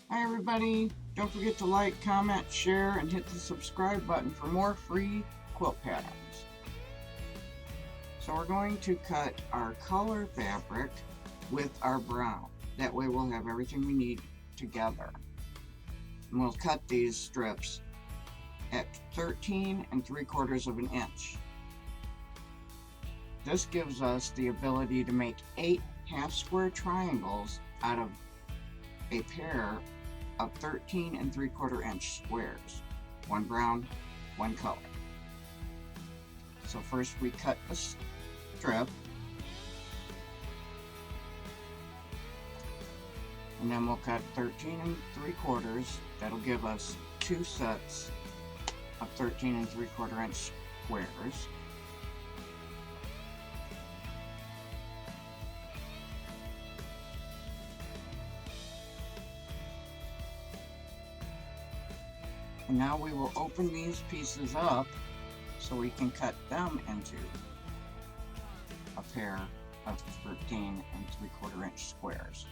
Hi everybody, don't forget to like, comment, share, and hit the subscribe button for more free quilt patterns. So we're going to cut our color fabric with our brown. That way we'll have everything we need together. And we'll cut these strips at 13 3/4 of an inch. This gives us the ability to make 8 half square triangles out of a pair of 13 3/4 inch squares. One brown, one color. So first we cut a strip, and then we'll cut 13 3/4. That'll give us 2 sets of 13 3/4 inch squares. And now we will open these pieces up so we can cut them into a pair of 13 3/4 inch squares.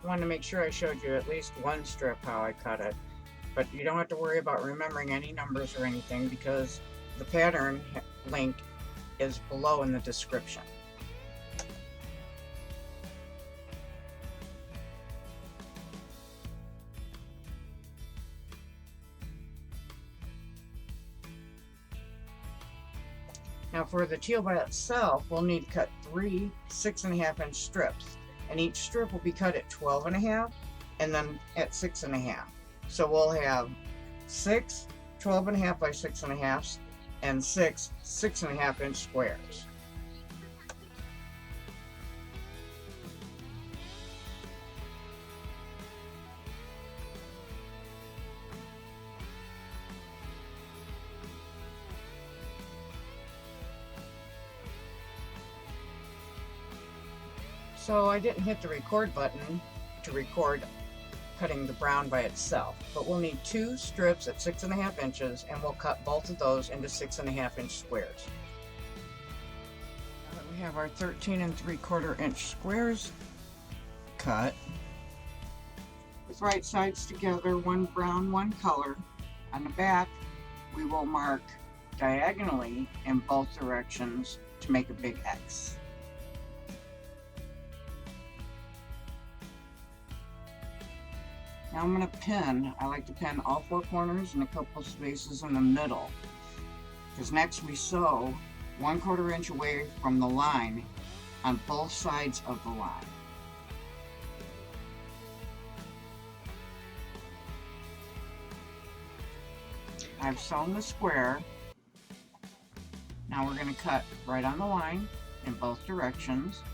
I wanted to make sure I showed you at least one strip how I cut it, but you don't have to worry about remembering any numbers or anything because the pattern link is below in the description. Now for the teal by itself, we'll need to cut 3 6.5 inch strips, and each strip will be cut at 12.5 and then at 6.5. So we'll have 6 12.5 by 6.5 and 6 6.5 inch squares. So I didn't hit the record button to record cutting the brown by itself, but we'll need 2 strips at 6.5 inches, and we'll cut both of those into 6.5 inch squares. Now that we have our 13 3/4 inch squares cut, with right sides together, one brown, one color, on the back we will mark diagonally in both directions to make a big X. Now I'm going to pin. I like to pin all 4 corners and a couple spaces in the middle, because next we sew 1/4 inch away from the line on both sides of the line. I've sewn the square. Now we're going to cut right on the line in both directions.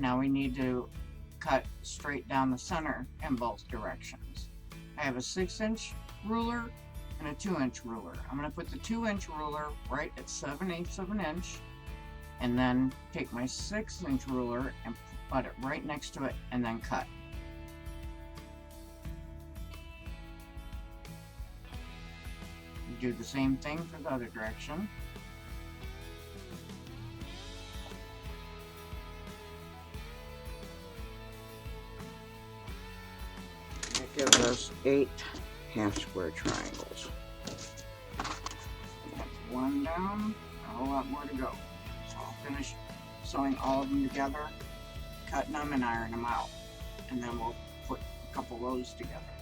Now we need to cut straight down the center in both directions. I have a 6-inch ruler and a 2-inch ruler. I'm going to put the 2-inch ruler right at 7/8 of an inch, and then take my 6-inch ruler and put it right next to it and then cut. You do the same thing for the other direction. Gives us 8 half square triangles. That's one down, a whole lot more to go. So I'll finish sewing all of them together, cutting them and ironing them out, and then we'll put a couple rows together.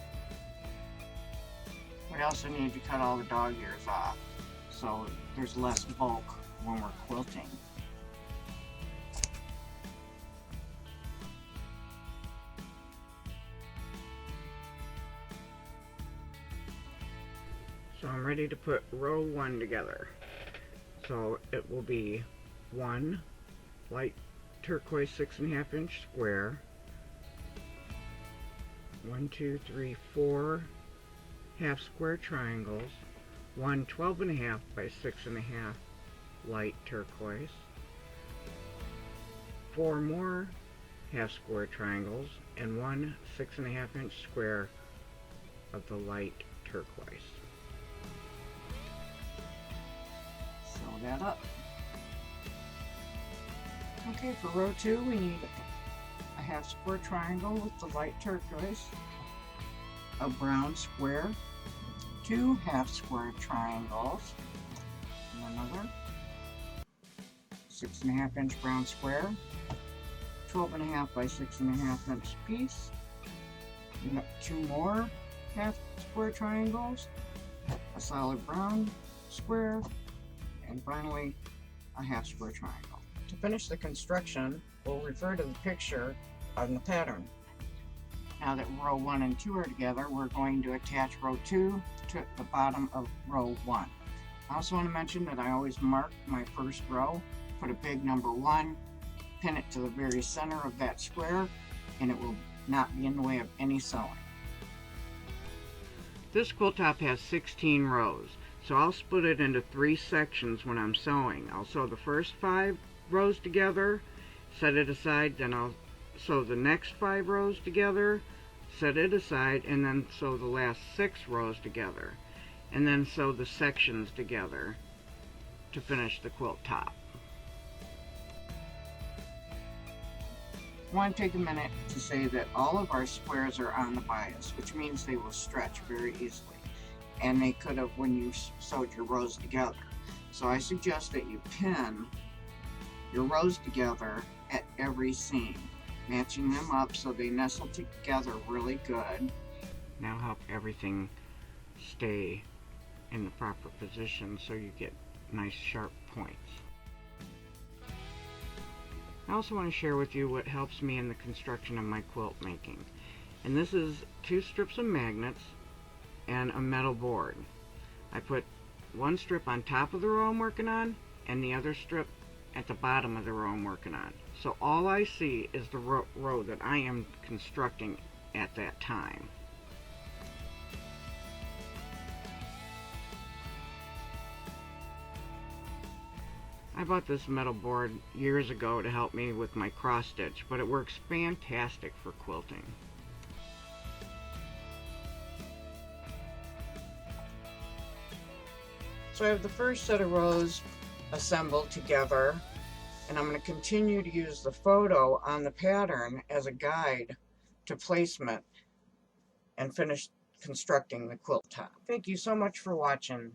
We also need to cut all the dog ears off, so there's less bulk when we're quilting. So I'm ready to put row 1 together. So it will be 1 light turquoise 6.5 inch square, 1 2 3 4 half square triangles, 1 12.5 by 6.5 light turquoise, 4 more half square triangles, and 1 6.5 inch square of the light turquoise. So that up. Okay, for row 2 we need a half square triangle with the light turquoise, a brown square, 2 half square triangles, and another 6.5 inch brown square, 12.5 by 6.5 inch piece, 2 more half square triangles, a solid brown square, and finally a half square triangle. To finish the construction, we'll refer to the picture on the pattern. Now that row 1 and 2 are together, we're going to attach row 2 to the bottom of row 1. I also want to mention that I always mark my first row, put a big number 1, pin it to the very center of that square, and it will not be in the way of any sewing. This quilt top has 16 rows, so I'll split it into 3 sections when I'm sewing. I'll sew the first 5 rows together, set it aside, then I'll sew the next 5 rows together, set it aside, and then sew the last 6 rows together, and then sew the sections together to finish the quilt top. I want to take a minute to say that all of our squares are on the bias, which means they will stretch very easily, and they could have when you sewed your rows together. So I suggest that you pin your rows together at every seam, matching them up so they nestle together really good. Now help everything stay in the proper position so you get nice sharp points. I also want to share with you what helps me in the construction of my quilt making. And this is 2 strips of magnets and a metal board. I put 1 strip on top of the row I'm working on and the other strip at the bottom of the row I'm working on. So all I see is the row that I am constructing at that time. I bought this metal board years ago to help me with my cross stitch, but it works fantastic for quilting. So I have the first set of rows assembled together, and I'm going to continue to use the photo on the pattern as a guide to placement and finish constructing the quilt top. Thank you so much for watching.